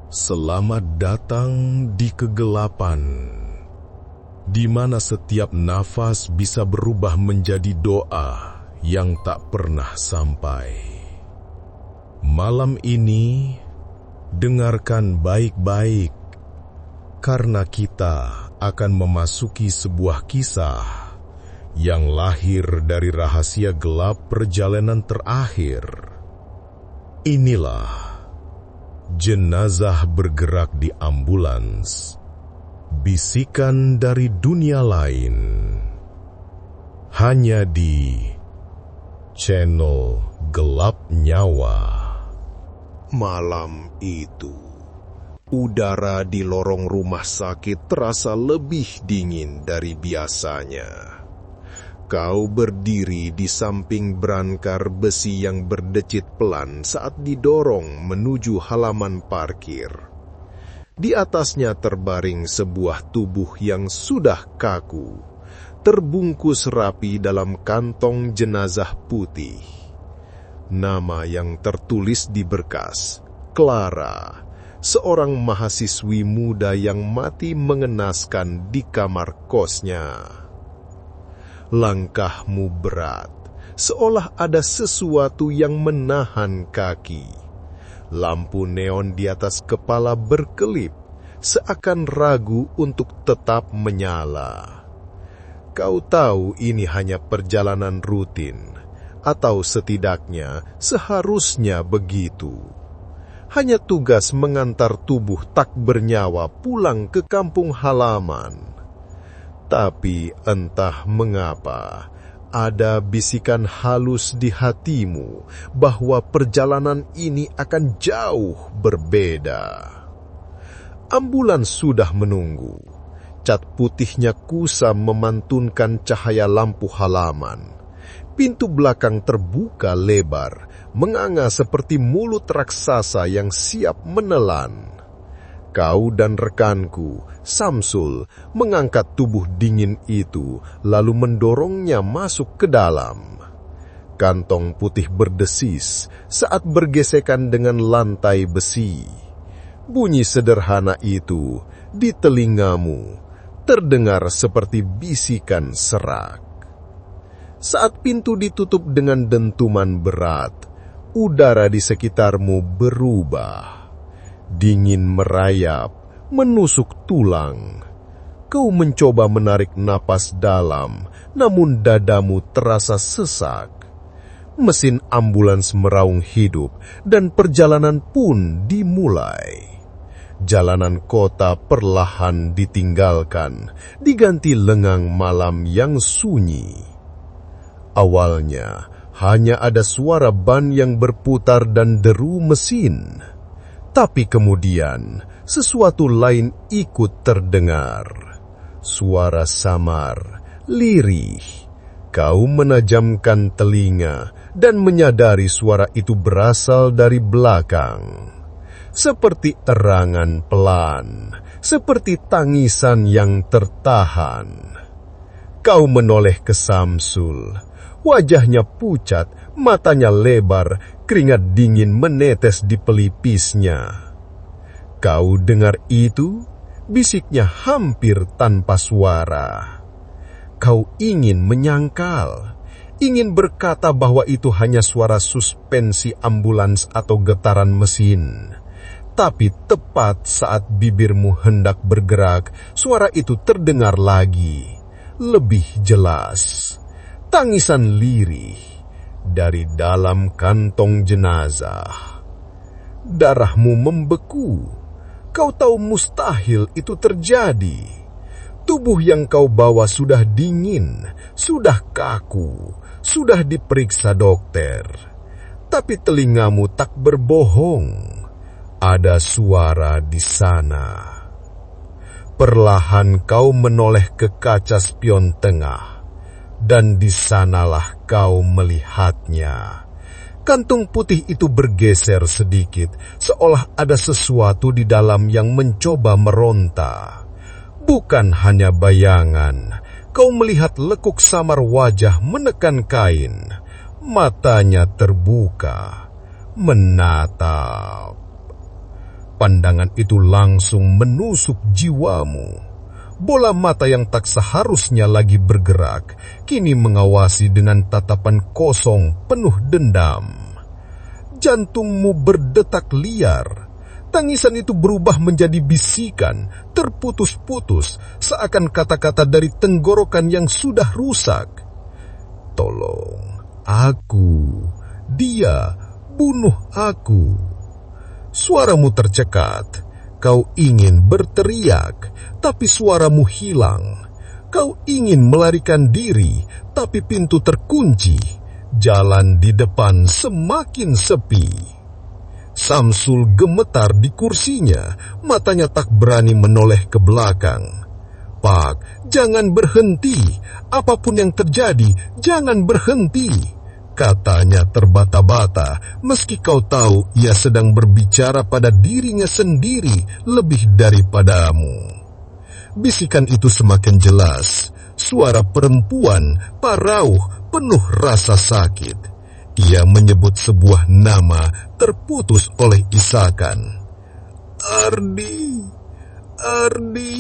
Selamat datang di kegelapan, di mana setiap nafas bisa berubah menjadi doa yang tak pernah sampai. Malam ini, dengarkan baik-baik, karena kita akan memasuki sebuah kisah yang lahir dari rahasia gelap perjalanan terakhir. Inilah jenazah bergerak di ambulans, bisikan dari dunia lain, hanya di channel Gelap Nyawa. Malam itu, udara di lorong rumah sakit terasa lebih dingin dari biasanya. Kau berdiri di samping brankar besi yang berdecit pelan saat didorong menuju halaman parkir. Di atasnya terbaring sebuah tubuh yang sudah kaku, terbungkus rapi dalam kantong jenazah putih. Nama yang tertulis di berkas, Clara, seorang mahasiswi muda yang mati mengenaskan di kamar kosnya. Langkahmu berat, seolah ada sesuatu yang menahan kaki. Lampu neon di atas kepala berkelip, seakan ragu untuk tetap menyala. Kau tahu ini hanya perjalanan rutin, atau setidaknya seharusnya begitu. Hanya tugas mengantar tubuh tak bernyawa pulang ke kampung halaman. Tapi entah mengapa, ada bisikan halus di hatimu bahwa perjalanan ini akan jauh berbeda. Ambulans sudah menunggu. Cat putihnya kusam memantunkan cahaya lampu halaman. Pintu belakang terbuka lebar, menganga seperti mulut raksasa yang siap menelan. Kau dan rekanku, Samsul, mengangkat tubuh dingin itu, lalu mendorongnya masuk ke dalam. Kantong putih berdesis saat bergesekan dengan lantai besi. Bunyi sederhana itu di telingamu terdengar seperti bisikan serak. Saat pintu ditutup dengan dentuman berat, udara di sekitarmu berubah. Dingin merayap, menusuk tulang. Kau mencoba menarik napas dalam, namun dadamu terasa sesak. Mesin ambulans meraung hidup, dan perjalanan pun dimulai. Jalanan kota perlahan ditinggalkan, diganti lengang malam yang sunyi. Awalnya, hanya ada suara ban yang berputar dan deru mesin. Tapi kemudian, sesuatu lain ikut terdengar. Suara samar, lirih. Kau menajamkan telinga dan menyadari suara itu berasal dari belakang. Seperti erangan pelan, seperti tangisan yang tertahan. Kau menoleh ke Samsul. Wajahnya pucat, matanya lebar, keringat dingin menetes di pelipisnya. Kau dengar itu? Bisiknya hampir tanpa suara. Kau ingin menyangkal, ingin berkata bahwa itu hanya suara suspensi ambulans atau getaran mesin. Tapi tepat saat bibirmu hendak bergerak, suara itu terdengar lagi, lebih jelas. Tangisan lirih dari dalam kantong jenazah. Darahmu membeku. Kau tahu mustahil itu terjadi. Tubuh yang kau bawa sudah dingin, sudah kaku, sudah diperiksa dokter. Tapi telingamu tak berbohong. Ada suara di sana. Perlahan kau menoleh ke kaca spion tengah. Dan di sanalah kau melihatnya. Kantung putih itu bergeser sedikit, seolah ada sesuatu di dalam yang mencoba meronta. Bukan hanya bayangan, kau melihat lekuk samar wajah menekan kain. Matanya terbuka, menatap. Pandangan itu langsung menusuk jiwamu. Bola mata yang tak seharusnya lagi bergerak, kini mengawasi dengan tatapan kosong penuh dendam. Jantungmu berdetak liar. Tangisan itu berubah menjadi bisikan, terputus-putus, seakan kata-kata dari tenggorokan yang sudah rusak. Tolong, aku, dia, bunuh aku. Suaramu tercekat. Kau ingin berteriak, tapi suaramu hilang. Kau ingin melarikan diri, tapi pintu terkunci. Jalan di depan semakin sepi. Samsul gemetar di kursinya, matanya tak berani menoleh ke belakang. Pak, jangan berhenti. Apapun yang terjadi, jangan berhenti. Katanya terbata-bata, meski kau tahu ia sedang berbicara pada dirinya sendiri lebih daripadamu. Bisikan itu semakin jelas, suara perempuan, parauh, penuh rasa sakit. Ia menyebut sebuah nama terputus oleh isakan. Ardi, Ardi.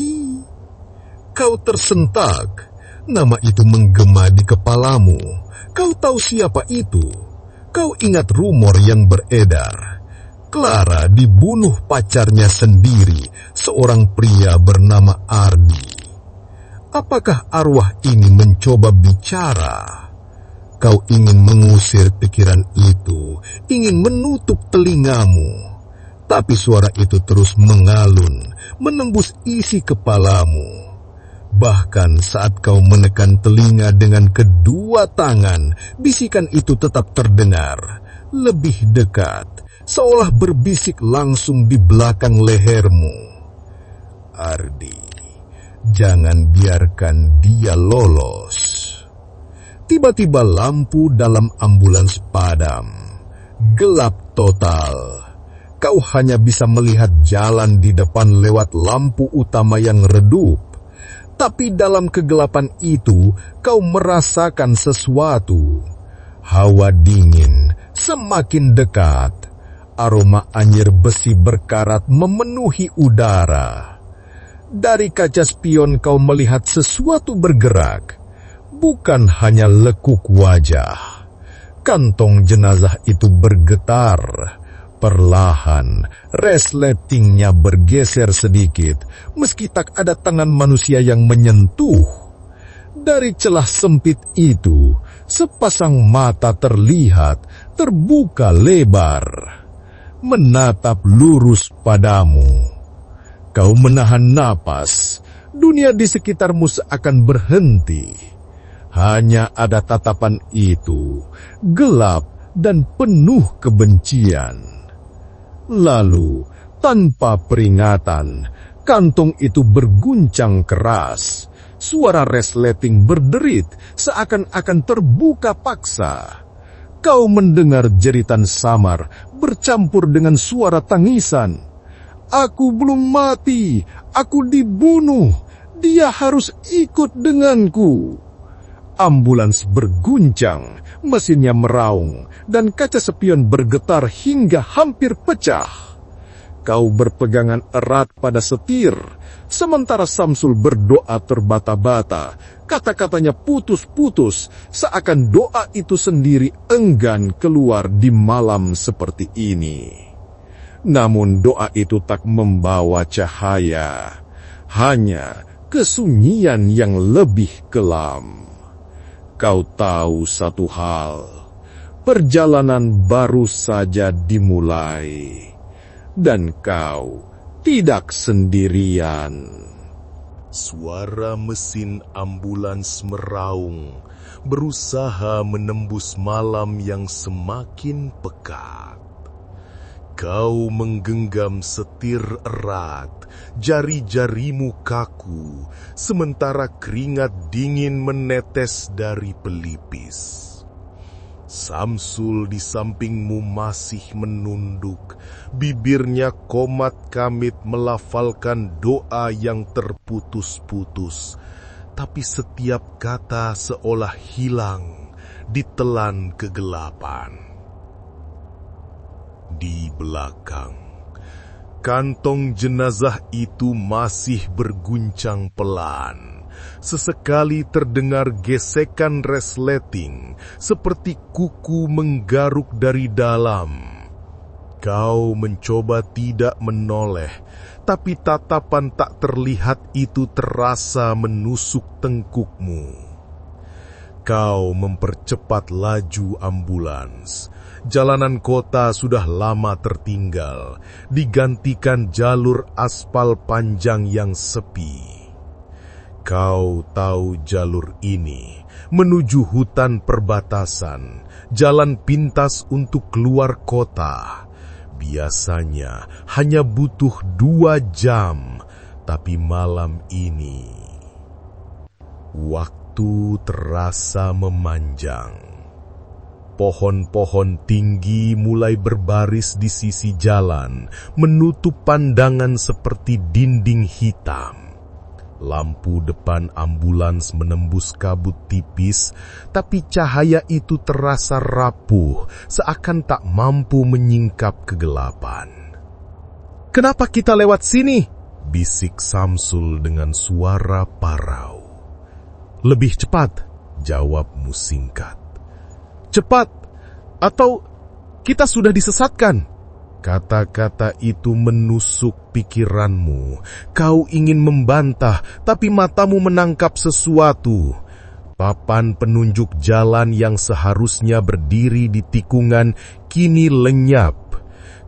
Kau tersentak, nama itu menggema di kepalamu. Kau tahu siapa itu? Kau ingat rumor yang beredar. Clara dibunuh pacarnya sendiri, seorang pria bernama Ardi. Apakah arwah ini mencoba bicara? Kau ingin mengusir pikiran itu, ingin menutup telingamu. Tapi suara itu terus mengalun, menembus isi kepalamu. Bahkan saat kau menekan telinga dengan kedua tangan, bisikan itu tetap terdengar, lebih dekat, seolah berbisik langsung di belakang lehermu. Ardi, jangan biarkan dia lolos. Tiba-tiba lampu dalam ambulans padam, gelap total. Kau hanya bisa melihat jalan di depan lewat lampu utama yang redup. Tapi dalam kegelapan itu, kau merasakan sesuatu. Hawa dingin semakin dekat. Aroma anyir besi berkarat memenuhi udara. Dari kaca spion kau melihat sesuatu bergerak. Bukan hanya lekuk wajah. Kantong jenazah itu bergetar. Perlahan, resletingnya bergeser sedikit, meski tak ada tangan manusia yang menyentuh. Dari celah sempit itu, sepasang mata terlihat, terbuka lebar, menatap lurus padamu. Kau menahan napas, dunia di sekitarmu seakan berhenti. Hanya ada tatapan itu, gelap dan penuh kebencian. Lalu, tanpa peringatan, kantong itu berguncang keras. Suara resleting berderit seakan-akan terbuka paksa. Kau mendengar jeritan samar bercampur dengan suara tangisan. Aku belum mati, aku dibunuh, dia harus ikut denganku. Ambulans berguncang, mesinnya meraung, dan kaca spion bergetar hingga hampir pecah. Kau berpegangan erat pada setir, sementara Samsul berdoa terbata-bata. Kata-katanya putus-putus, seakan doa itu sendiri enggan keluar di malam seperti ini. Namun doa itu tak membawa cahaya, hanya kesunyian yang lebih kelam. Kau tahu satu hal, perjalanan baru saja dimulai, dan kau tidak sendirian. Suara mesin ambulans meraung, berusaha menembus malam yang semakin pekat. Kau menggenggam setir erat, jari-jarimu kaku, sementara keringat dingin menetes dari pelipis. Samsul di sampingmu masih menunduk, bibirnya komat kamit melafalkan doa yang terputus-putus, tapi setiap kata seolah hilang ditelan kegelapan. Di belakang, Kantong jenazah itu masih berguncang pelan. Sesekali terdengar gesekan resleting, seperti kuku menggaruk dari dalam. Kau mencoba tidak menoleh, tapi tatapan tak terlihat itu terasa menusuk tengkukmu. Kau mempercepat laju ambulans. Jalanan kota sudah lama tertinggal, digantikan jalur aspal panjang yang sepi. Kau tahu jalur ini menuju hutan perbatasan, jalan pintas untuk keluar kota. Biasanya hanya butuh 2 jam, tapi malam ini waktu terasa memanjang. Pohon-pohon tinggi mulai berbaris di sisi jalan, menutup pandangan seperti dinding hitam. Lampu depan ambulans menembus kabut tipis, tapi cahaya itu terasa rapuh, seakan tak mampu menyingkap kegelapan. "Kenapa kita lewat sini?" bisik Samsul dengan suara parau. "Lebih cepat," jawabmu singkat. "Cepat, atau kita sudah disesatkan?" Kata-kata itu menusuk pikiranmu. Kau ingin membantah, tapi matamu menangkap sesuatu. Papan penunjuk jalan yang seharusnya berdiri di tikungan kini lenyap.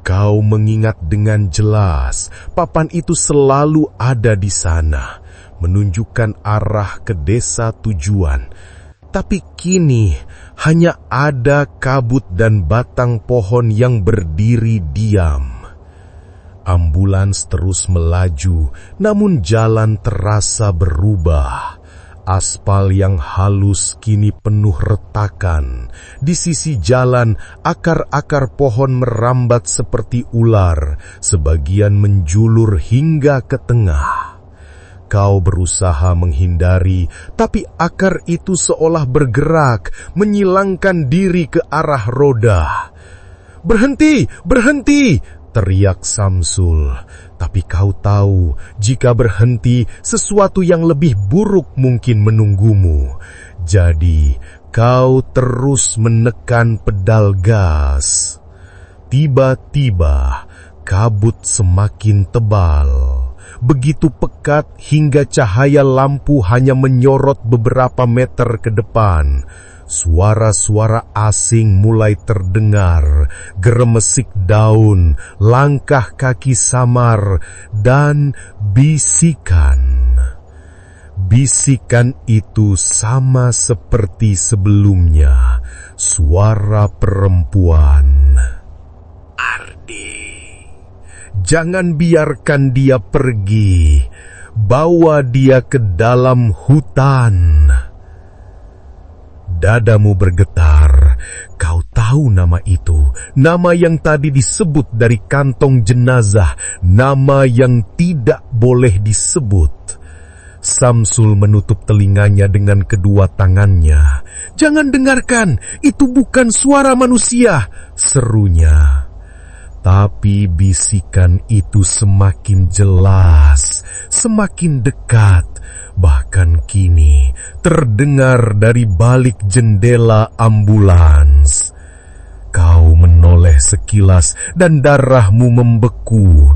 Kau mengingat dengan jelas, papan itu selalu ada di sana, menunjukkan arah ke desa tujuan. Tapi kini hanya ada kabut dan batang pohon yang berdiri diam. Ambulans terus melaju, namun jalan terasa berubah. Aspal yang halus kini penuh retakan. Di sisi jalan, akar-akar pohon merambat seperti ular, sebagian menjulur hingga ke tengah. Kau berusaha menghindari, tapi akar itu seolah bergerak, menyilangkan diri ke arah roda. "Berhenti! Berhenti!" teriak Samsul. Tapi kau tahu, jika berhenti, sesuatu yang lebih buruk mungkin menunggumu. Jadi, kau terus menekan pedal gas. Tiba-tiba, kabut semakin tebal. Begitu pekat hingga cahaya lampu hanya menyorot beberapa meter ke depan. Suara-suara asing mulai terdengar, geremesik daun, langkah kaki samar, dan bisikan. Bisikan itu sama seperti sebelumnya, suara perempuan. "Ardi, jangan biarkan dia pergi. Bawa dia ke dalam hutan." Dadamu bergetar. Kau tahu nama itu, nama yang tadi disebut dari kantong jenazah, nama yang tidak boleh disebut. Samsul menutup telinganya dengan kedua tangannya. "Jangan dengarkan, itu bukan suara manusia," serunya. Tapi bisikan itu semakin jelas, semakin dekat, bahkan kini terdengar dari balik jendela ambulans. Kau menoleh sekilas dan darahmu membeku.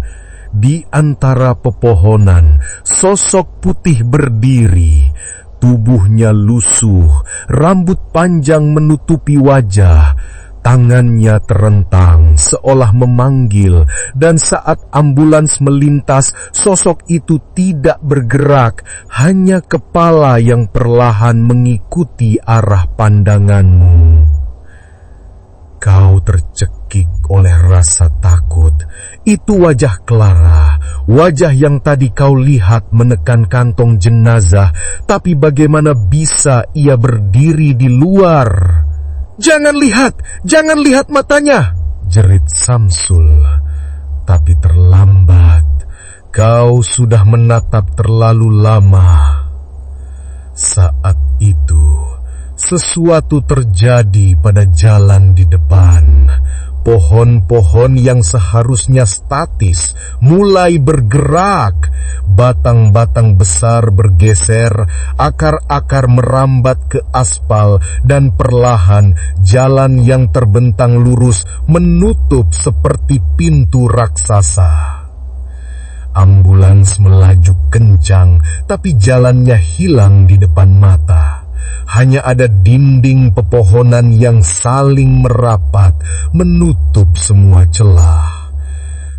Di antara pepohonan, sosok putih berdiri. Tubuhnya lusuh, rambut panjang menutupi wajah. Tangannya terentang seolah memanggil, dan saat ambulans melintas, sosok itu tidak bergerak, hanya kepala yang perlahan mengikuti arah pandanganmu. Kau tercekik oleh rasa takut. Itu wajah Clara, wajah yang tadi kau lihat menekan kantong jenazah, tapi bagaimana bisa ia berdiri di luar? Jangan lihat matanya!" jerit Samsul. Tapi terlambat, kau sudah menatap terlalu lama. Saat itu, sesuatu terjadi pada jalan di depan. Pohon-pohon yang seharusnya statis mulai bergerak. Batang-batang besar bergeser, akar-akar merambat ke aspal, dan perlahan jalan yang terbentang lurus menutup seperti pintu raksasa. Ambulans melaju kencang, tapi jalannya hilang di depan mata. Hanya ada dinding pepohonan yang saling merapat, menutup semua celah.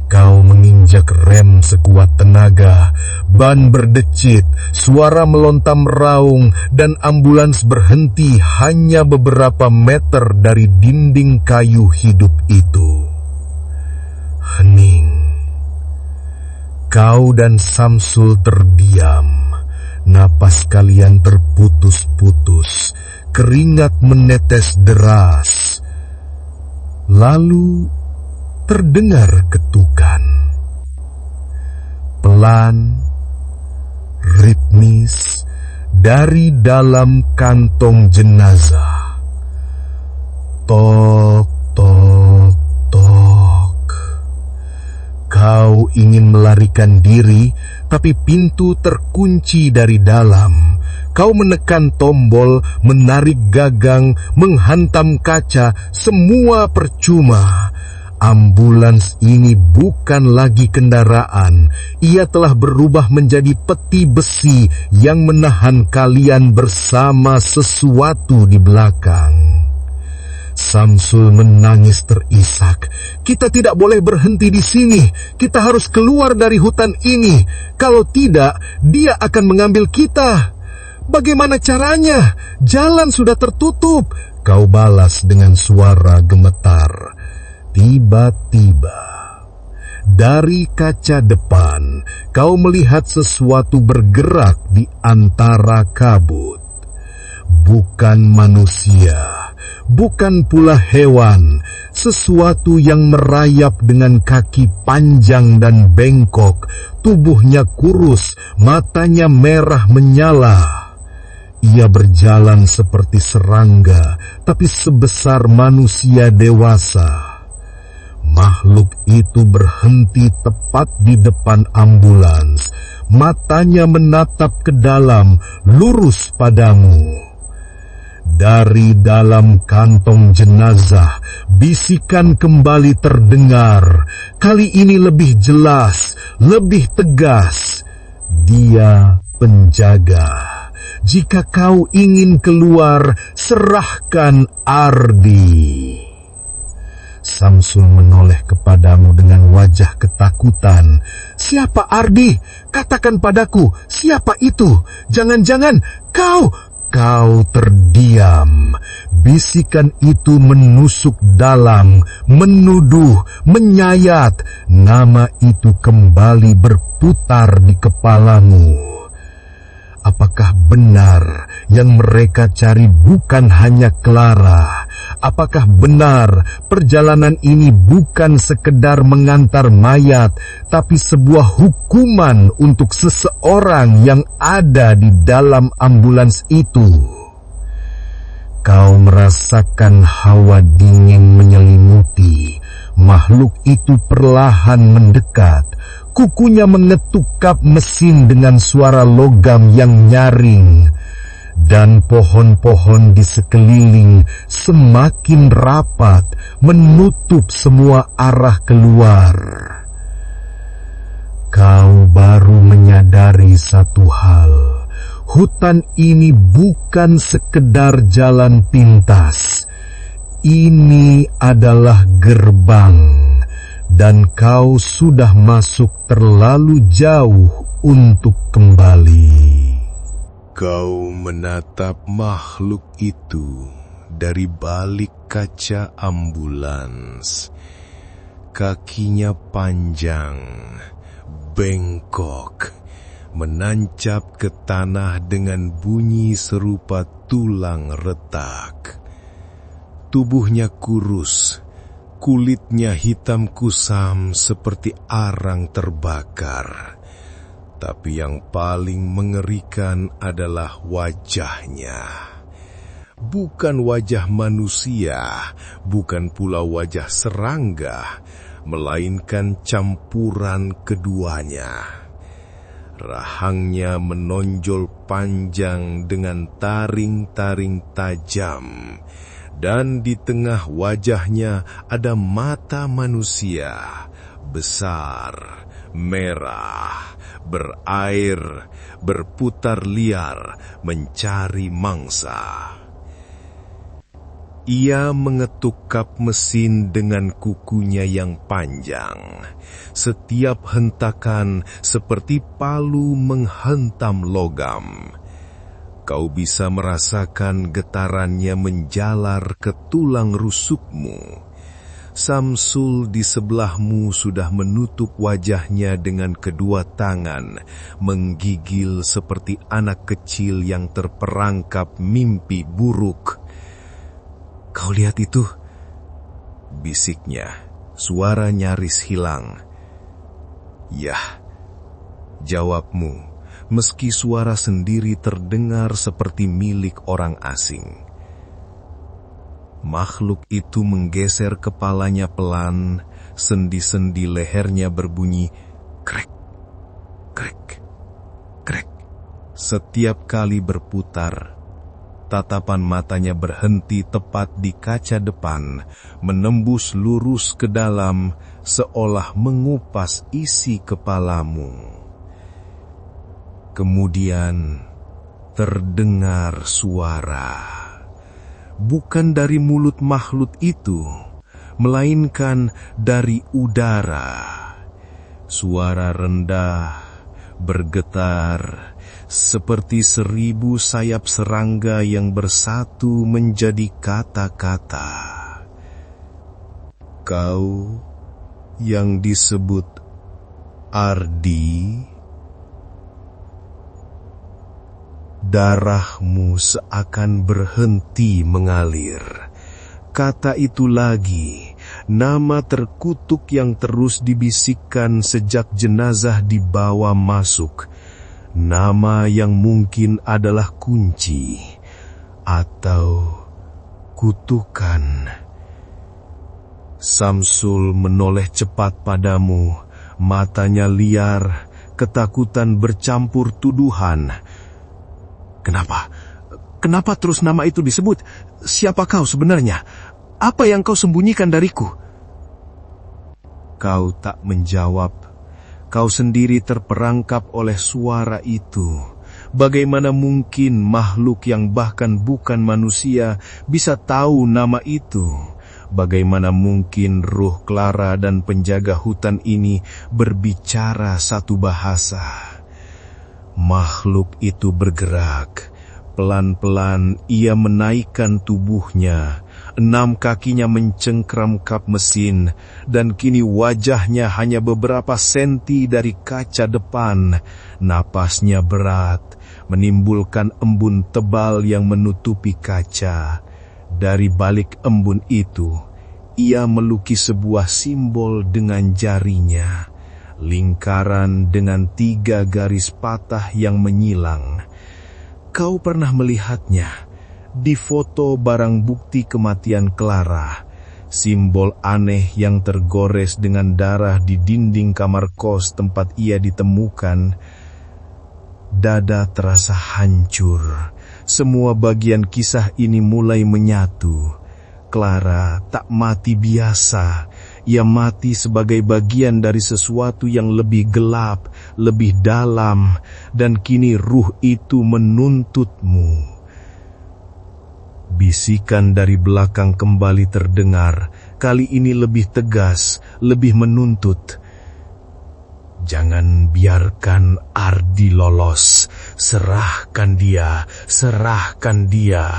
Kau menginjak rem sekuat tenaga, ban berdecit, suara melontam raung, dan ambulans berhenti hanya beberapa meter dari dinding kayu hidup itu. Hening. Kau dan Samsul terdiam, napas kalian terputus-putus, keringat menetes deras. Lalu terdengar ketukan. Pelan, ritmis, dari dalam kantong jenazah. Tok, tok, tok. Kau ingin melarikan diri, tapi pintu terkunci dari dalam. Kau menekan tombol, menarik gagang, menghantam kaca, semua percuma. Ambulans ini bukan lagi kendaraan. Ia telah berubah menjadi peti besi yang menahan kalian bersama sesuatu di belakang. Samsul menangis terisak. Kita tidak boleh berhenti di sini. Kita harus keluar dari hutan ini. Kalau tidak, dia akan mengambil kita. Bagaimana caranya? Jalan sudah tertutup. Kau balas dengan suara gemetar. Tiba-tiba, dari kaca depan, kau melihat sesuatu bergerak di antara kabut. Bukan manusia, bukan pula hewan, sesuatu yang merayap dengan kaki panjang dan bengkok, tubuhnya kurus, matanya merah menyala. Ia berjalan seperti serangga, tapi sebesar manusia dewasa. Makhluk itu berhenti tepat di depan ambulans, matanya menatap ke dalam, lurus padamu. Dari dalam kantong jenazah, bisikan kembali terdengar. Kali ini lebih jelas, lebih tegas. Dia penjaga. Jika kau ingin keluar, serahkan Ardi. Samsul menoleh kepadamu dengan wajah ketakutan. Siapa Ardi? Katakan padaku, siapa itu? Jangan-jangan kau terdiam. Bisikan itu menusuk dalam, menuduh, menyayat. Nama itu kembali berputar di kepalamu. Apakah benar yang mereka cari bukan hanya Clara? Apakah benar perjalanan ini bukan sekedar mengantar mayat, tapi sebuah hukuman untuk seseorang yang ada di dalam ambulans itu? Kau merasakan hawa dingin menyelimuti. Makhluk itu perlahan mendekat. Kukunya mengetukap mesin dengan suara logam yang nyaring. Dan pohon-pohon di sekeliling semakin rapat, menutup semua arah keluar. Kau baru menyadari satu hal. Hutan ini bukan sekedar jalan pintas. Ini adalah gerbang, dan kau sudah masuk terlalu jauh untuk kembali. Kau menatap makhluk itu dari balik kaca ambulans. Kakinya panjang, bengkok, menancap ke tanah dengan bunyi serupa tulang retak. Tubuhnya kurus, kulitnya hitam kusam seperti arang terbakar. Tapi yang paling mengerikan adalah wajahnya. bukan wajah manusia, bukan pula wajah serangga, melainkan campuran keduanya. Rahangnya menonjol panjang dengan taring-taring tajam, dan di tengah wajahnya ada mata manusia, besar, merah, berair, berputar liar, mencari mangsa. Ia mengetuk kap mesin dengan kukunya yang panjang. Setiap hentakan seperti palu menghentam logam. Kau bisa merasakan getarannya menjalar ke tulang rusukmu. Samsul di sebelahmu sudah menutup wajahnya dengan kedua tangan, menggigil seperti anak kecil yang terperangkap mimpi buruk. "Kau lihat itu?" bisiknya, suara nyaris hilang. "Yah," jawabmu, meski suara sendiri terdengar seperti milik orang asing. Makhluk itu menggeser kepalanya pelan, sendi-sendi lehernya berbunyi krek, krek, krek. Setiap kali berputar, tatapan matanya berhenti tepat di kaca depan, menembus lurus ke dalam, seolah mengupas isi kepalamu. Kemudian terdengar suara. Bukan dari mulut makhluk itu, melainkan dari udara. Suara rendah, bergetar, seperti 1000 sayap serangga yang bersatu menjadi kata-kata. "Kau yang disebut Ardi, darahmu seakan berhenti mengalir." Kata itu lagi, nama terkutuk yang terus dibisikkan sejak jenazah dibawa masuk. Nama yang mungkin adalah kunci atau kutukan. Samsul menoleh cepat padamu, matanya liar, ketakutan bercampur tuduhan. Kenapa terus nama itu disebut? Siapa kau sebenarnya? Apa yang kau sembunyikan dariku?" Kau tak menjawab. Kau sendiri terperangkap oleh suara itu. Bagaimana mungkin makhluk yang bahkan bukan manusia bisa tahu nama itu? Bagaimana mungkin ruh Clara dan penjaga hutan ini berbicara satu bahasa? Makhluk itu bergerak. Pelan-pelan ia menaikkan tubuhnya. 6 kakinya mencengkram kap mesin, dan kini wajahnya hanya beberapa senti dari kaca depan. Napasnya berat, menimbulkan embun tebal yang menutupi kaca. Dari balik embun itu, ia melukis sebuah simbol dengan jarinya. Lingkaran dengan 3 garis patah yang menyilang. Kau pernah melihatnya di foto barang bukti kematian Clara. Simbol aneh yang tergores dengan darah di dinding kamar kos tempat ia ditemukan. Dada terasa hancur. Semua bagian kisah ini mulai menyatu. Clara tak mati biasa. Ia mati sebagai bagian dari sesuatu yang lebih gelap, lebih dalam, dan kini ruh itu menuntutmu. Bisikan dari belakang kembali terdengar, kali ini lebih tegas, lebih menuntut. "Jangan biarkan Ardi lolos, serahkan dia, serahkan dia."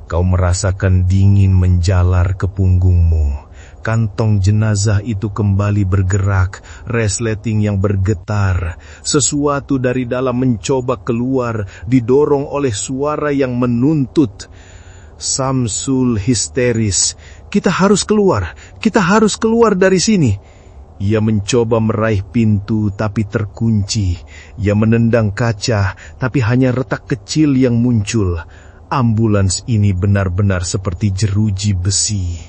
Kau merasakan dingin menjalar ke punggungmu. Kantong jenazah itu kembali bergerak, resleting yang bergetar. Sesuatu dari dalam mencoba keluar, didorong oleh suara yang menuntut. Samsul histeris. Kita harus keluar dari sini." Ia mencoba meraih pintu tapi terkunci. Ia menendang kaca tapi hanya retak kecil yang muncul. Ambulans ini benar-benar seperti jeruji besi.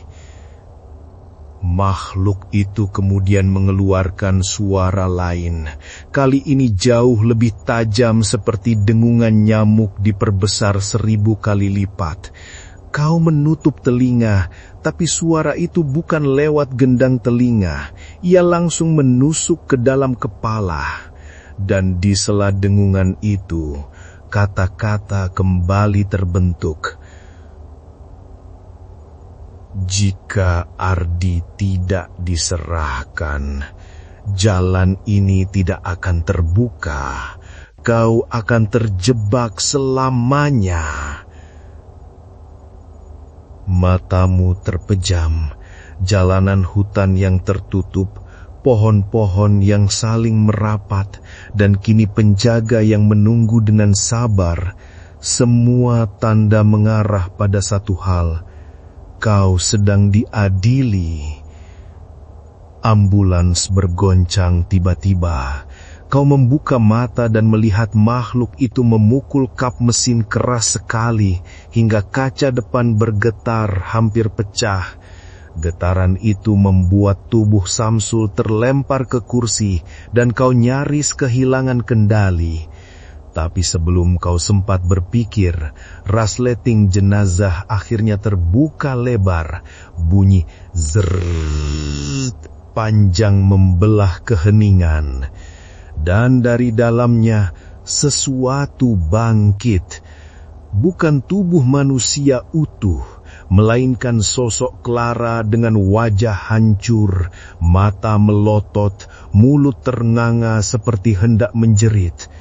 Makhluk itu kemudian mengeluarkan suara lain. Kali ini jauh lebih tajam seperti dengungan nyamuk diperbesar 1000 kali lipat. Kau menutup telinga, tapi suara itu bukan lewat gendang telinga. Ia langsung menusuk ke dalam kepala. Dan di sela dengungan itu, kata-kata kembali terbentuk. Jika Ardi tidak diserahkan, jalan ini tidak akan terbuka. Kau akan terjebak selamanya. Matamu terpejam, jalanan hutan yang tertutup, pohon-pohon yang saling merapat, dan kini penjaga yang menunggu dengan sabar. Semua tanda mengarah pada satu hal. Kau sedang diadili. Ambulans bergoncang tiba-tiba. Kau membuka mata dan melihat makhluk itu memukul kap mesin keras sekali hingga kaca depan bergetar hampir pecah. Getaran itu membuat tubuh Samsul terlempar ke kursi dan kau nyaris kehilangan kendali. Tapi sebelum kau sempat berpikir, resleting jenazah akhirnya terbuka lebar. Bunyi zrrrt panjang membelah keheningan. Dan dari dalamnya sesuatu bangkit. Bukan tubuh manusia utuh, melainkan sosok Clara dengan wajah hancur, mata melotot, mulut ternganga seperti hendak menjerit.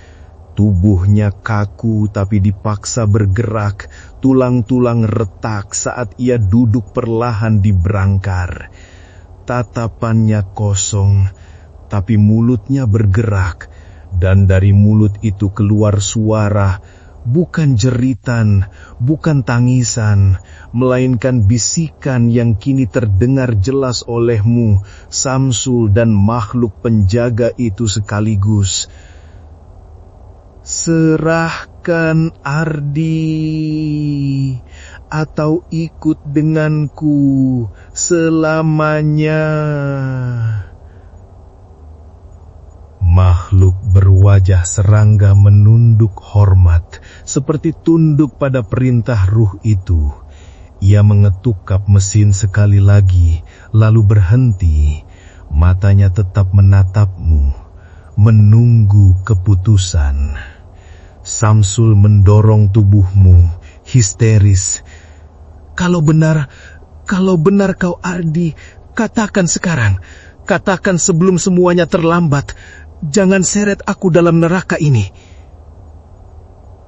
Tubuhnya kaku tapi dipaksa bergerak, tulang-tulang retak saat ia duduk perlahan di brangkar. Tatapannya kosong, tapi mulutnya bergerak, dan dari mulut itu keluar suara, bukan jeritan, bukan tangisan, melainkan bisikan yang kini terdengar jelas olehmu, Samsul dan makhluk penjaga itu sekaligus. Serahkan Ardi, atau ikut denganku selamanya. Makhluk berwajah serangga menunduk hormat, seperti tunduk pada perintah ruh itu. Ia mengetuk kap mesin sekali lagi, lalu berhenti. Matanya tetap menatapmu, menunggu keputusan. Samsul mendorong tubuhmu, histeris. Kalau benar kau Ardi, katakan sekarang. Katakan sebelum semuanya terlambat. Jangan seret aku dalam neraka ini.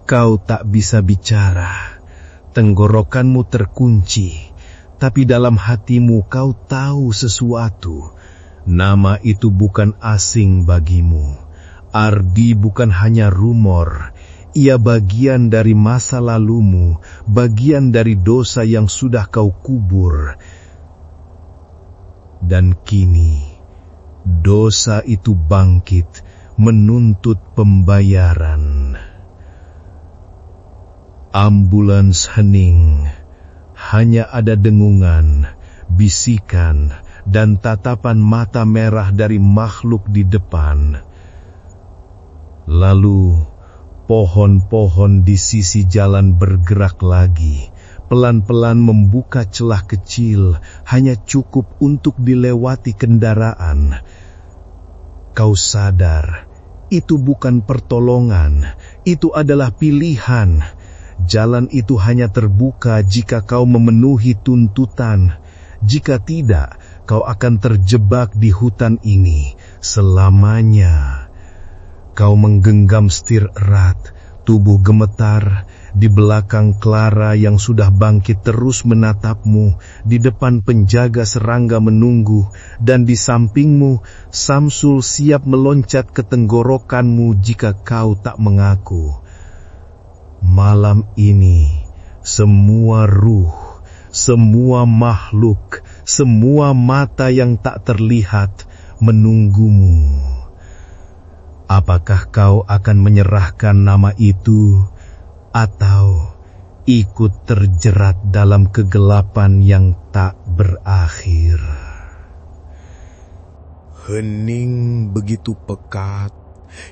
Kau tak bisa bicara. Tenggorokanmu terkunci. Tapi dalam hatimu kau tahu sesuatu. Nama itu bukan asing bagimu. Ardi bukan hanya rumor. Ia bagian dari masa lalumu, bagian dari dosa yang sudah kau kubur. Dan kini, dosa itu bangkit, menuntut pembayaran. Ambulans hening, hanya ada dengungan, bisikan, dan tatapan mata merah dari makhluk di depan. Lalu, pohon-pohon di sisi jalan bergerak lagi, pelan-pelan membuka celah kecil, hanya cukup untuk dilewati kendaraan. Kau sadar, itu bukan pertolongan, itu adalah pilihan. Jalan itu hanya terbuka jika kau memenuhi tuntutan. Jika tidak, kau akan terjebak di hutan ini selamanya. Kau menggenggam setir erat, tubuh gemetar. Di belakang Clara yang sudah bangkit terus menatapmu, di depan penjaga serangga menunggu, dan di sampingmu Samsul siap meloncat ke tenggorokanmu jika kau tak mengaku. Malam ini, semua ruh, semua makhluk, semua mata yang tak terlihat menunggumu. Apakah kau akan menyerahkan nama itu, atau ikut terjerat dalam kegelapan yang tak berakhir. Hening begitu pekat,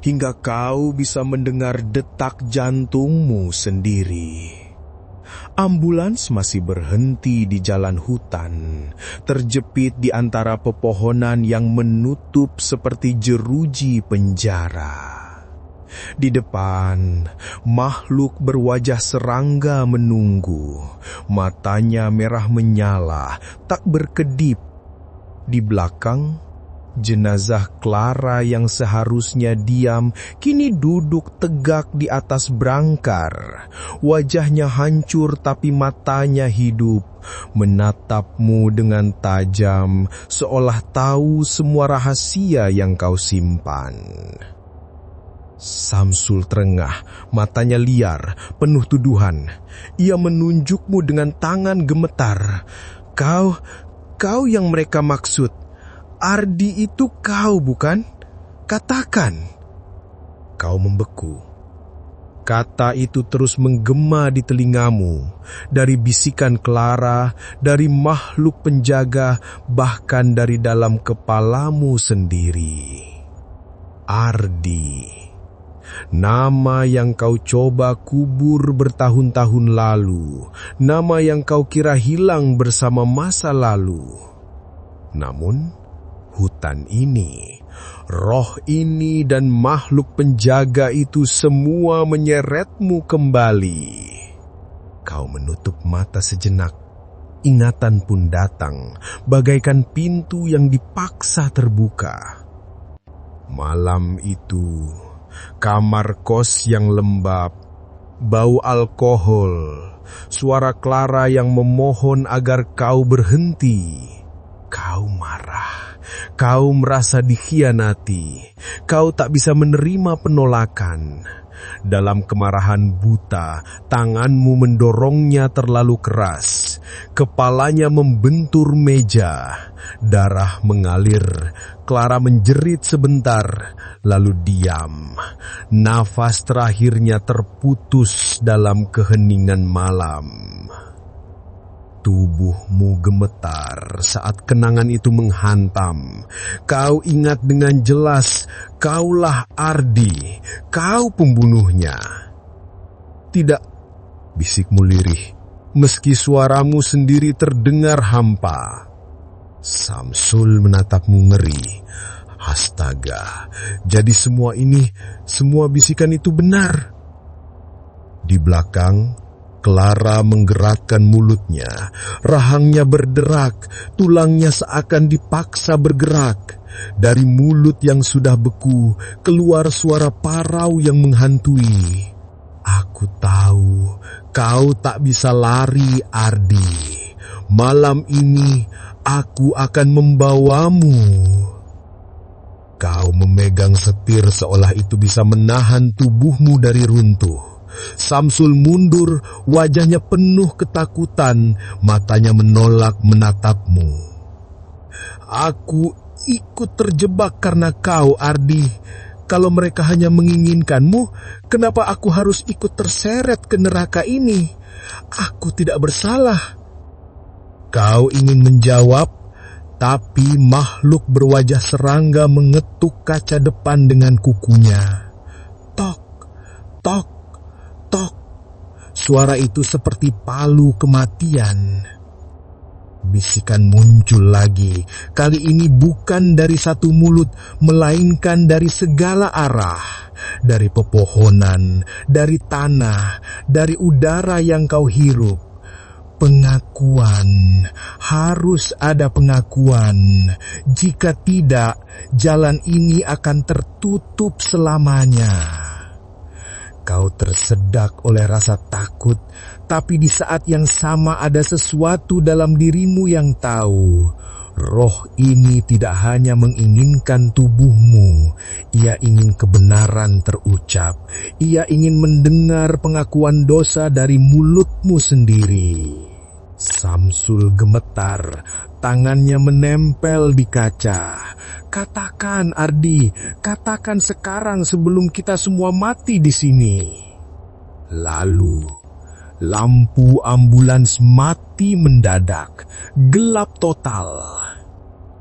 hingga kau bisa mendengar detak jantungmu sendiri. Ambulans masih berhenti di jalan hutan, terjepit di antara pepohonan yang menutup seperti jeruji penjara. Di depan, makhluk berwajah serangga menunggu, matanya merah menyala, tak berkedip. Di belakang, jenazah Clara yang seharusnya diam kini duduk tegak di atas brangkar. Wajahnya hancur tapi matanya hidup, menatapmu dengan tajam seolah tahu semua rahasia yang kau simpan. Samsul terengah, matanya liar, penuh tuduhan. Ia menunjukmu dengan tangan gemetar. Kau yang mereka maksud. Ardi itu kau, bukan? Katakan. Kau membeku. Kata itu terus menggema di telingamu, dari bisikan Clara, dari makhluk penjaga, bahkan dari dalam kepalamu sendiri. Ardi. Nama yang kau coba kubur bertahun-tahun lalu, nama yang kau kira hilang bersama masa lalu. Namun, hutan ini, roh ini dan makhluk penjaga itu semua menyeretmu kembali. Kau menutup mata sejenak, ingatan pun datang, bagaikan pintu yang dipaksa terbuka. Malam itu, kamar kos yang lembab, bau alkohol, suara Clara yang memohon agar kau berhenti. Kau marah, kau merasa dikhianati, kau tak bisa menerima penolakan. Dalam kemarahan buta, tanganmu mendorongnya terlalu keras. Kepalanya membentur meja. Darah mengalir. Clara menjerit sebentar, lalu diam. Nafas terakhirnya terputus dalam keheningan malam. Tubuhmu gemetar saat kenangan itu menghantam. Kau ingat dengan jelas, kaulah Ardi, kau pembunuhnya. Tidak, bisikmu lirih, meski suaramu sendiri terdengar hampa. Samsul menatapmu ngeri. Astaga, jadi semua bisikan itu benar. Di belakang, Clara menggerakkan mulutnya, rahangnya berderak, tulangnya seakan dipaksa bergerak. Dari mulut yang sudah beku, keluar suara parau yang menghantui. Aku tahu, kau tak bisa lari, Ardi. Malam ini, aku akan membawamu. Kau memegang setir seolah itu bisa menahan tubuhmu dari runtuh. Samsul mundur, wajahnya penuh ketakutan, matanya menolak menatapmu. Aku ikut terjebak karena kau, Ardi. Kalau mereka hanya menginginkanmu, kenapa aku harus ikut terseret ke neraka ini? Aku tidak bersalah. Kau ingin menjawab, tapi makhluk berwajah serangga mengetuk kaca depan dengan kukunya. Tok, tok, tok. Suara itu seperti palu kematian. Bisikan muncul lagi. Kali ini bukan dari satu mulut, melainkan dari segala arah. Dari pepohonan, dari tanah, dari udara yang kau hirup. Pengakuan, harus ada pengakuan. Jika tidak, jalan ini akan tertutup selamanya. Kau tersedak oleh rasa takut, tapi di saat yang sama ada sesuatu dalam dirimu yang tahu. Roh ini tidak hanya menginginkan tubuhmu, ia ingin kebenaran terucap. Ia ingin mendengar pengakuan dosa dari mulutmu sendiri. Samsul gemetar, tangannya menempel di kaca. Katakan, Ardi, katakan sekarang sebelum kita semua mati di sini. Lalu, Lampu ambulans mati mendadak, gelap total.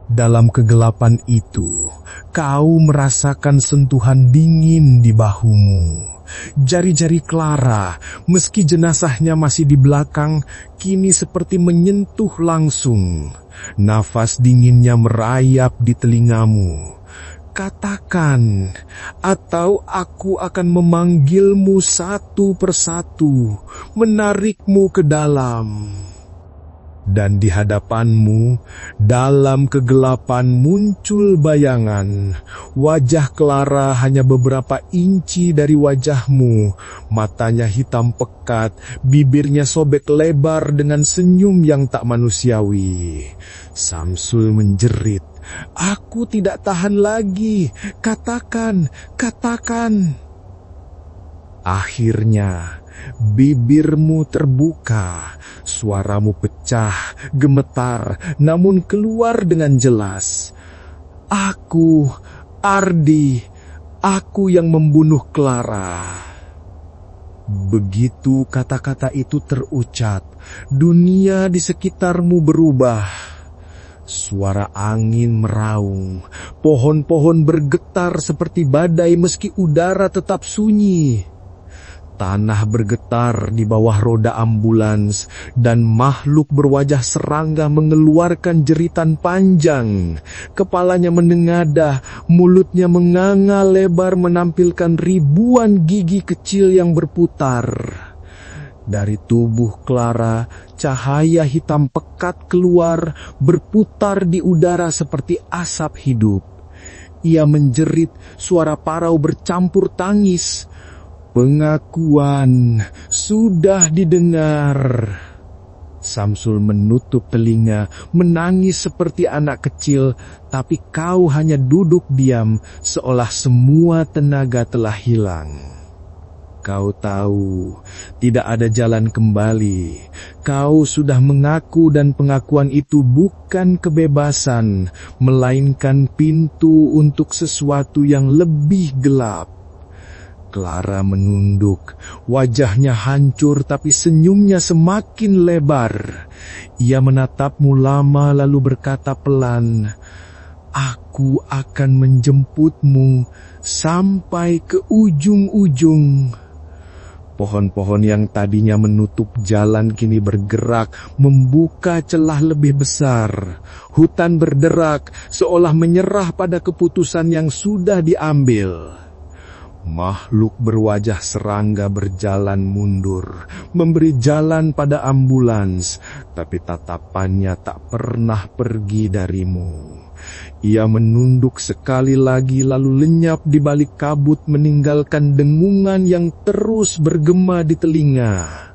Dalam kegelapan itu, kau merasakan sentuhan dingin di bahumu. Jari-jari Clara, meski jenazahnya masih di belakang, kini seperti menyentuh langsung. Nafas dinginnya merayap di telingamu. Katakan, atau aku akan memanggilmu satu persatu, menarikmu ke dalam. Dan di hadapanmu, dalam kegelapan muncul bayangan. Wajah Clara hanya beberapa inci dari wajahmu. Matanya hitam pekat, bibirnya sobek lebar dengan senyum yang tak manusiawi. Samsul menjerit, "Aku tidak tahan lagi, katakan, katakan." Akhirnya, bibirmu terbuka, suaramu pecah, gemetar, namun keluar dengan jelas. "Aku, Ardi, aku yang membunuh Clara." Begitu kata-kata itu terucap, dunia di sekitarmu berubah. Suara angin meraung, pohon-pohon bergetar seperti badai meski udara tetap sunyi. Tanah bergetar di bawah roda ambulans dan makhluk berwajah serangga mengeluarkan jeritan panjang. Kepalanya menengadah, mulutnya menganga lebar menampilkan ribuan gigi kecil yang berputar. Dari tubuh Clara, cahaya hitam pekat keluar, berputar di udara seperti asap hidup. Ia menjerit, suara parau bercampur tangis. "Pengakuan sudah didengar." Samsul menutup telinga, menangis seperti anak kecil, tapi kau hanya duduk diam, seolah semua tenaga telah hilang. Kau tahu, tidak ada jalan kembali. Kau sudah mengaku dan pengakuan itu bukan kebebasan, melainkan pintu untuk sesuatu yang lebih gelap. Clara menunduk, wajahnya hancur tapi senyumnya semakin lebar. Ia menatapmu lama lalu berkata pelan, "Aku akan menjemputmu sampai ke ujung-ujung." Pohon-pohon yang tadinya menutup jalan kini bergerak, membuka celah lebih besar. Hutan berderak, seolah menyerah pada keputusan yang sudah diambil. Makhluk berwajah serangga berjalan mundur, memberi jalan pada ambulans, tapi tatapannya tak pernah pergi darimu. Ia menunduk sekali lagi lalu lenyap di balik kabut meninggalkan dengungan yang terus bergema di telinga.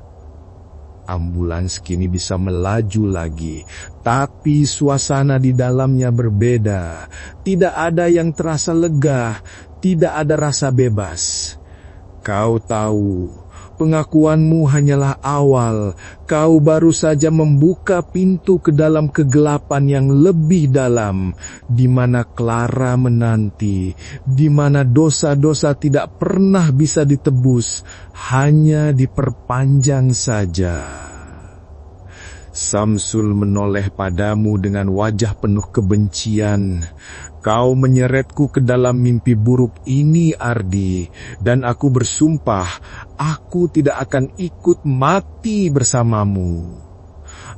Ambulans kini bisa melaju lagi, tapi suasana di dalamnya berbeda. Tidak ada yang terasa lega, tidak ada rasa bebas. Kau tahu, pengakuanmu hanyalah awal. Kau baru saja membuka pintu ke dalam kegelapan yang lebih dalam, di mana Clara menanti, di mana dosa-dosa tidak pernah bisa ditebus, hanya diperpanjang saja. Samsul menoleh padamu dengan wajah penuh kebencian. "Kau menyeretku ke dalam mimpi buruk ini, Ardi, dan aku bersumpah, aku tidak akan ikut mati bersamamu."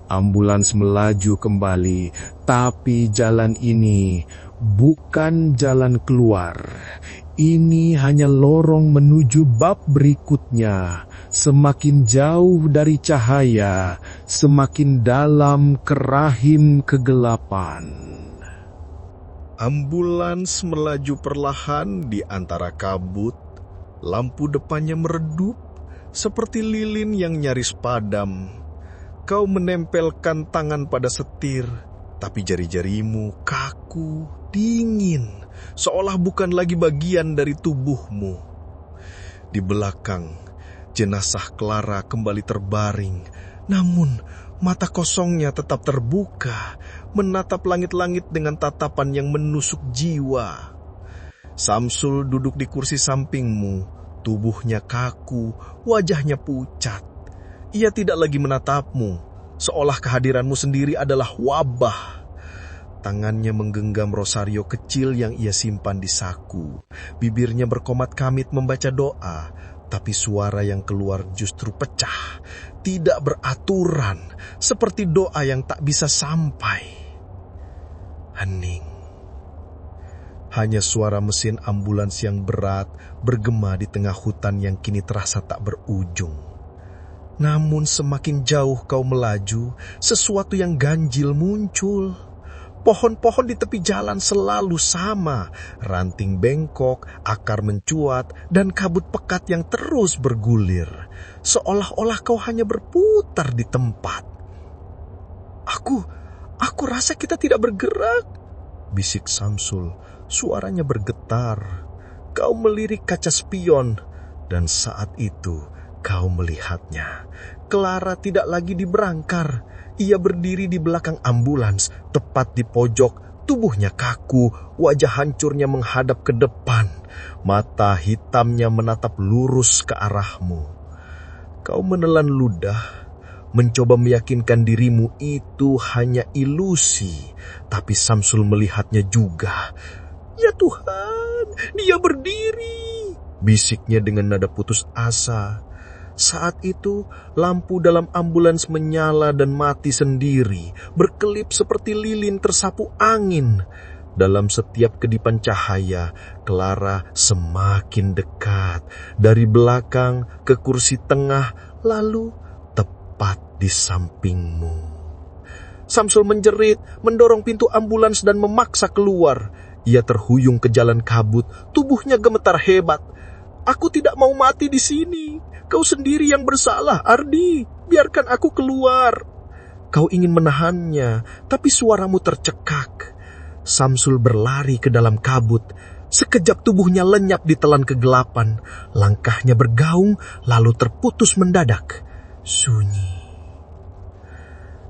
Ambulans melaju kembali, tapi jalan ini bukan jalan keluar. Ini hanya lorong menuju bab berikutnya. Semakin jauh dari cahaya, semakin dalam ke rahim kegelapan. Ambulans melaju perlahan di antara kabut. Lampu depannya meredup seperti lilin yang nyaris padam. Kau menempelkan tangan pada setir, tapi jari-jarimu kaku, dingin, seolah bukan lagi bagian dari tubuhmu. Di belakang, jenazah Clara kembali terbaring, namun mata kosongnya tetap terbuka, menatap langit-langit dengan tatapan yang menusuk jiwa. Samsul duduk di kursi sampingmu, tubuhnya kaku, wajahnya pucat. Ia tidak lagi menatapmu, seolah kehadiranmu sendiri adalah wabah. Tangannya menggenggam rosario kecil yang ia simpan di saku. Bibirnya berkomat kamit membaca doa, tapi suara yang keluar justru pecah, tidak beraturan, seperti doa yang tak bisa sampai. Hening. Hanya suara mesin ambulans yang berat bergema di tengah hutan yang kini terasa tak berujung. Namun semakin jauh kau melaju, sesuatu yang ganjil muncul. Pohon-pohon di tepi jalan selalu sama, ranting bengkok, akar mencuat, dan kabut pekat yang terus bergulir, seolah-olah kau hanya berputar di tempat. Aku rasa kita tidak bergerak, bisik Samsul, suaranya bergetar. Kau melirik kaca spion, dan saat itu kau melihatnya. Clara tidak lagi di berangkar. Ia berdiri di belakang ambulans, tepat di pojok, tubuhnya kaku, wajah hancurnya menghadap ke depan. Mata hitamnya menatap lurus ke arahmu. Kau menelan ludah, mencoba meyakinkan dirimu itu hanya ilusi, tapi Samsul melihatnya juga. Ya Tuhan, dia berdiri, bisiknya dengan nada putus asa. Saat itu, lampu dalam ambulans menyala dan mati sendiri, berkelip seperti lilin tersapu angin. Dalam setiap kedipan cahaya, Clara semakin dekat, dari belakang ke kursi tengah, lalu tepat di sampingmu. Samsul menjerit, mendorong pintu ambulans dan memaksa keluar. Ia terhuyung ke jalan kabut, tubuhnya gemetar hebat. Aku tidak mau mati di sini. Kau sendiri yang bersalah, Ardi. Biarkan aku keluar. Kau ingin menahannya, tapi suaramu tercekak. Samsul berlari ke dalam kabut. Sekejap tubuhnya lenyap di telan kegelapan. Langkahnya bergaung, lalu terputus mendadak. Sunyi.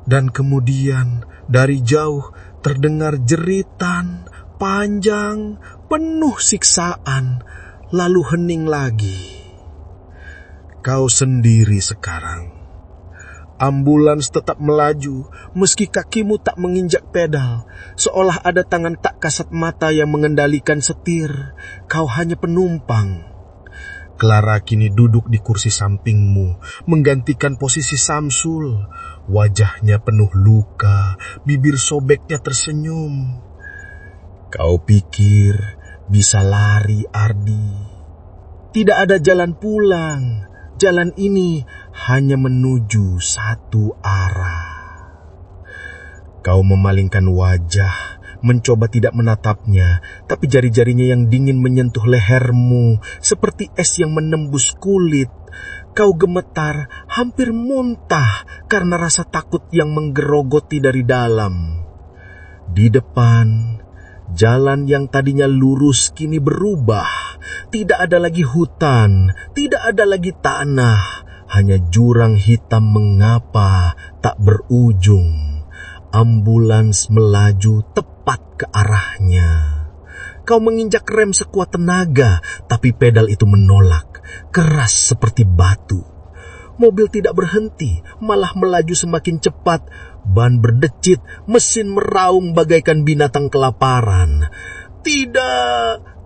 Dan kemudian, dari jauh, terdengar jeritan, panjang, penuh siksaan, lalu hening lagi. Kau sendiri sekarang. Ambulans tetap melaju, meski kakimu tak menginjak pedal, seolah ada tangan tak kasat mata yang mengendalikan setir. Kau hanya penumpang. Clara kini duduk di kursi sampingmu, menggantikan posisi Samsul. Wajahnya penuh luka, bibir sobeknya tersenyum. Kau pikir bisa lari, Ardi? Tidak ada jalan pulang. Jalan ini hanya menuju satu arah. Kau memalingkan wajah, mencoba tidak menatapnya, tapi jari-jarinya yang dingin menyentuh lehermu, seperti es yang menembus kulit. Kau gemetar, hampir muntah, karena rasa takut yang menggerogoti dari dalam. Di depan, jalan yang tadinya lurus kini berubah. Tidak ada lagi hutan, tidak ada lagi tanah, hanya jurang hitam mengapa tak berujung. Ambulans melaju tepat ke arahnya. Kau menginjak rem sekuat tenaga, tapi pedal itu menolak, keras seperti batu. Mobil tidak berhenti, malah melaju semakin cepat. Ban berdecit, mesin meraung bagaikan binatang kelaparan. Tidak!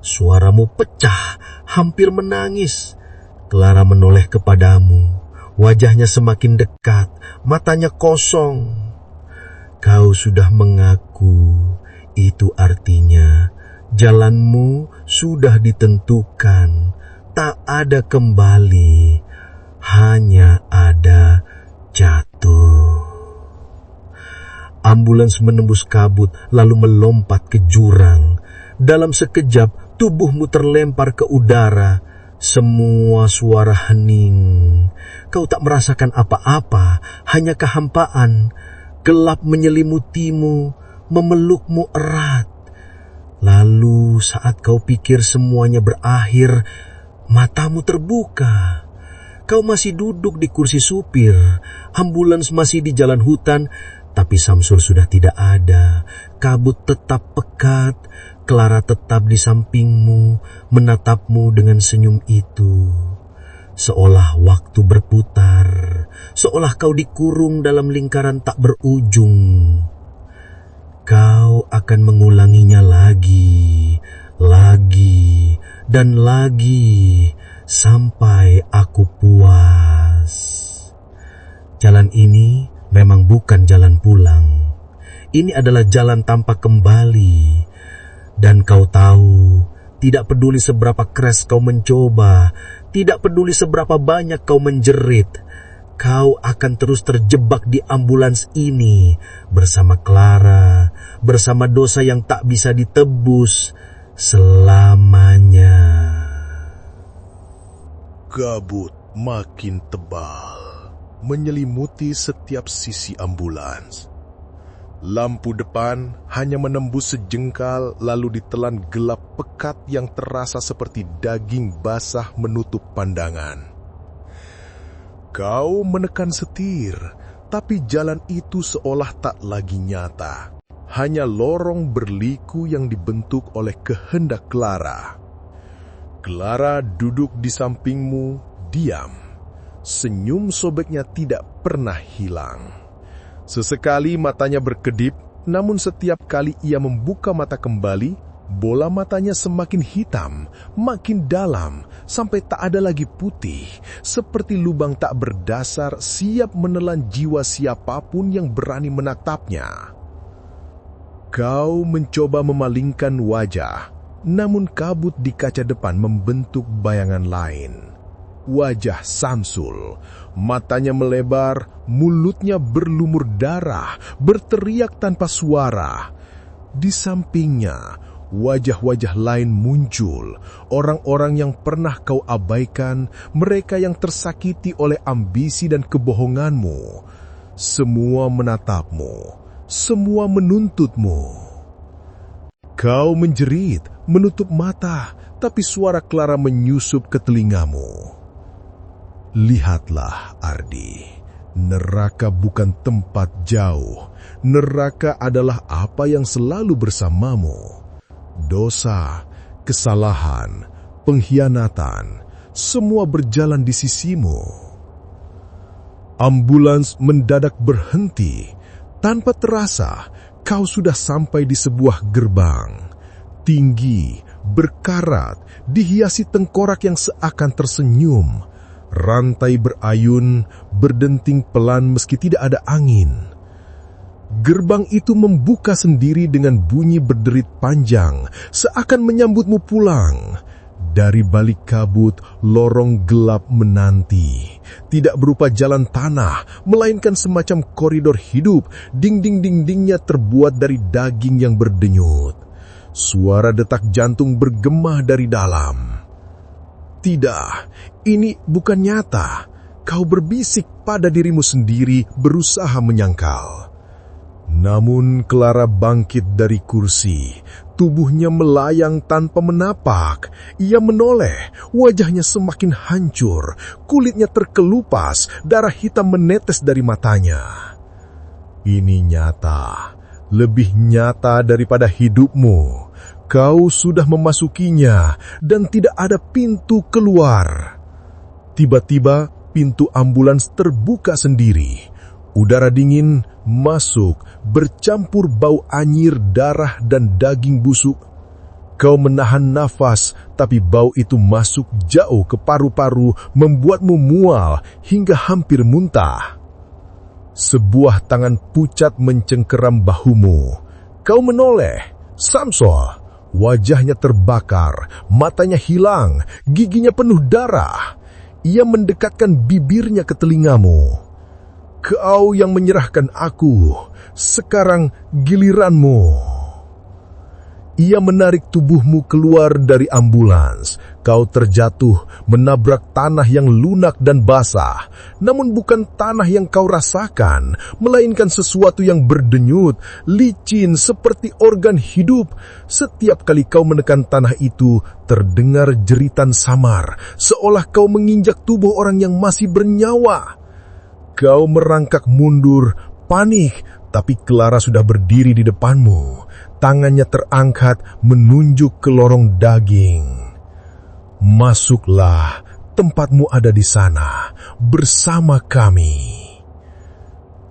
Suaramu pecah, hampir menangis. Clara menoleh kepadamu. Wajahnya semakin dekat, matanya kosong. Kau sudah mengaku, itu artinya jalanmu sudah ditentukan. Tak ada kembali, hanya ada jatuh. Ambulans menembus kabut lalu melompat ke jurang. Dalam sekejap tubuhmu terlempar ke udara. Semua suara hening. Kau tak merasakan apa-apa, hanya kehampaan. Gelap menyelimutimu, memelukmu erat. Lalu saat kau pikir semuanya berakhir, matamu terbuka. Kau masih duduk di kursi supir. Ambulans masih di jalan hutan, tapi Samsul sudah tidak ada. Kabut tetap pekat. Clara tetap di sampingmu, menatapmu dengan senyum itu. seolah waktu berputar, seolah kau dikurung dalam lingkaran tak berujung. Kau akan mengulanginya lagi, dan lagi, sampai aku puas. Jalan ini memang bukan jalan pulang. Ini adalah jalan tanpa kembali. Dan kau tahu, tidak peduli seberapa keras kau mencoba, tidak peduli seberapa banyak kau menjerit, kau akan terus terjebak di ambulans ini bersama Clara, bersama dosa yang tak bisa ditebus selamanya. Kabut makin tebal menyelimuti setiap sisi ambulans. Lampu depan hanya menembus sejengkal lalu ditelan gelap pekat yang terasa seperti daging basah menutup pandangan. Kau menekan setir, tapi jalan itu seolah tak lagi nyata. Hanya lorong berliku yang dibentuk oleh kehendak Clara. Clara duduk di sampingmu, diam. Senyum sobeknya tidak pernah hilang. Sesekali matanya berkedip, namun setiap kali ia membuka mata kembali, bola matanya semakin hitam, makin dalam, sampai tak ada lagi putih, seperti lubang tak berdasar siap menelan jiwa siapapun yang berani menatapnya. Kau mencoba memalingkan wajah, namun kabut di kaca depan membentuk bayangan lain. Wajah Samsul, matanya melebar, mulutnya berlumur darah, berteriak tanpa suara. Di sampingnya, wajah-wajah lain muncul, orang-orang yang pernah kau abaikan, mereka yang tersakiti oleh ambisi dan kebohonganmu. Semua menatapmu, semua menuntutmu. Kau menjerit, menutup mata, tapi suara Clara menyusup ke telingamu. Lihatlah, Ardi, neraka bukan tempat jauh. Neraka adalah apa yang selalu bersamamu. Dosa, kesalahan, pengkhianatan, semua berjalan di sisimu. Ambulans mendadak berhenti. Tanpa terasa, kau sudah sampai di sebuah gerbang. Tinggi, berkarat, dihiasi tengkorak yang seakan tersenyum. Rantai berayun, berdenting pelan meski tidak ada angin. Gerbang itu membuka sendiri dengan bunyi berderit panjang, seakan menyambutmu pulang. Dari balik kabut, lorong gelap menanti. Tidak berupa jalan tanah, melainkan semacam koridor hidup. Dinding-dindingnya terbuat dari daging yang berdenyut. Suara detak jantung bergema dari dalam. Tidak, ini bukan nyata. Kau berbisik pada dirimu sendiri, berusaha menyangkal. Namun Clara bangkit dari kursi. Tubuhnya melayang tanpa menapak. Ia menoleh, wajahnya semakin hancur. Kulitnya terkelupas, darah hitam menetes dari matanya. Ini nyata, lebih nyata daripada hidupmu. Kau sudah memasukinya dan tidak ada pintu keluar. Tiba-tiba pintu ambulans terbuka sendiri. Udara dingin masuk, bercampur bau anyir, darah dan daging busuk. Kau menahan nafas, tapi bau itu masuk jauh ke paru-paru, membuatmu mual hingga hampir muntah. Sebuah tangan pucat mencengkeram bahumu. Kau menoleh, Samsul. Wajahnya terbakar, matanya hilang, giginya penuh darah. Ia mendekatkan bibirnya ke telingamu. Kau yang menyerahkan aku, sekarang giliranmu. Ia menarik tubuhmu keluar dari ambulans. Kau terjatuh, menabrak tanah yang lunak dan basah. Namun bukan tanah yang kau rasakan, melainkan sesuatu yang berdenyut, licin seperti organ hidup. Setiap kali kau menekan tanah itu, terdengar jeritan samar, seolah kau menginjak tubuh orang yang masih bernyawa. Kau merangkak mundur, panik, tapi Clara sudah berdiri di depanmu. Tangannya terangkat menunjuk ke lorong daging. Masuklah, tempatmu ada di sana, bersama kami.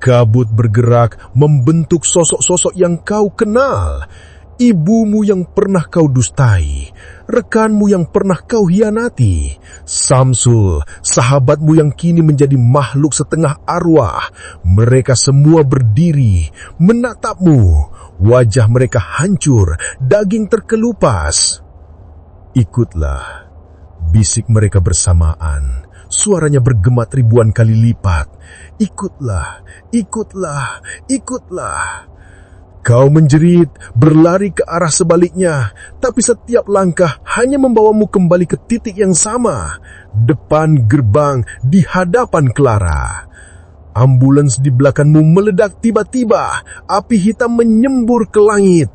Kabut bergerak membentuk sosok-sosok yang kau kenal. Ibumu yang pernah kau dustai, rekanmu yang pernah kau hianati, Samsul, sahabatmu yang kini menjadi makhluk setengah arwah. Mereka semua berdiri, menatapmu. Wajah mereka hancur, daging terkelupas. Ikutlah, bisik mereka bersamaan. Suaranya bergema ribuan kali lipat. Ikutlah, ikutlah, ikutlah. Kau menjerit, berlari ke arah sebaliknya, tapi setiap langkah hanya membawamu kembali ke titik yang sama, depan gerbang di hadapan Clara. Ambulans di belakangmu meledak tiba-tiba, api hitam menyembur ke langit.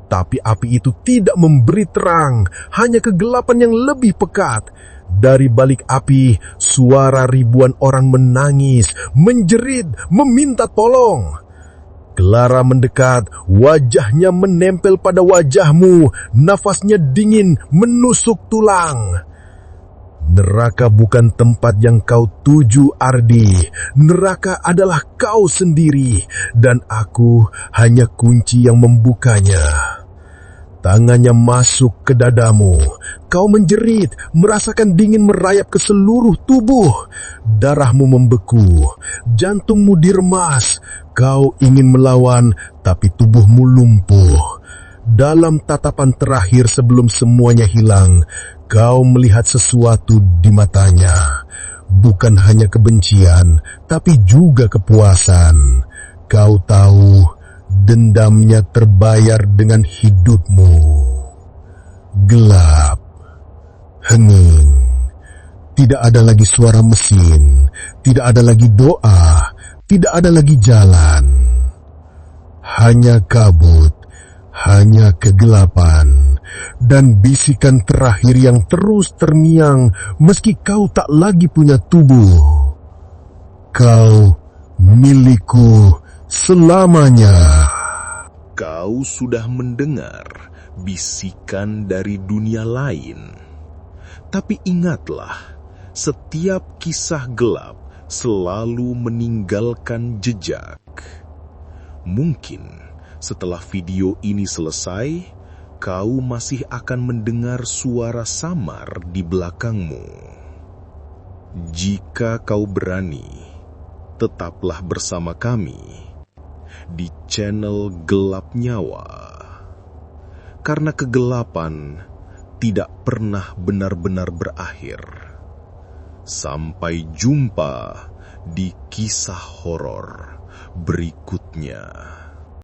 Tapi api itu tidak memberi terang, hanya kegelapan yang lebih pekat. Dari balik api, suara ribuan orang menangis, menjerit, meminta tolong. Clara mendekat, wajahnya menempel pada wajahmu, nafasnya dingin, menusuk tulang. Neraka bukan tempat yang kau tuju, Ardi. Neraka adalah kau sendiri, dan aku hanya kunci yang membukanya. Tangannya masuk ke dadamu. Kau menjerit, merasakan dingin merayap ke seluruh tubuh. Darahmu membeku, jantungmu diremas. Kau ingin melawan, tapi tubuhmu lumpuh. Dalam tatapan terakhir sebelum semuanya hilang, kau melihat sesuatu di matanya. Bukan hanya kebencian, tapi juga kepuasan. Kau tahu, dendamnya terbayar dengan hidupmu. Gelap, hening, tidak ada lagi suara mesin, tidak ada lagi doa, tidak ada lagi jalan. Hanya kabut, hanya kegelapan, dan bisikan terakhir yang terus terngiang meski kau tak lagi punya tubuh. Kau milikku selamanya. Kau sudah mendengar bisikan dari dunia lain. Tapi ingatlah, setiap kisah gelap selalu meninggalkan jejak. Mungkin setelah video ini selesai, kau masih akan mendengar suara samar di belakangmu. Jika kau berani, tetaplah bersama kami di channel Gelap Nyawa. Karena kegelapan tidak pernah benar-benar berakhir. Sampai jumpa di kisah horor berikutnya.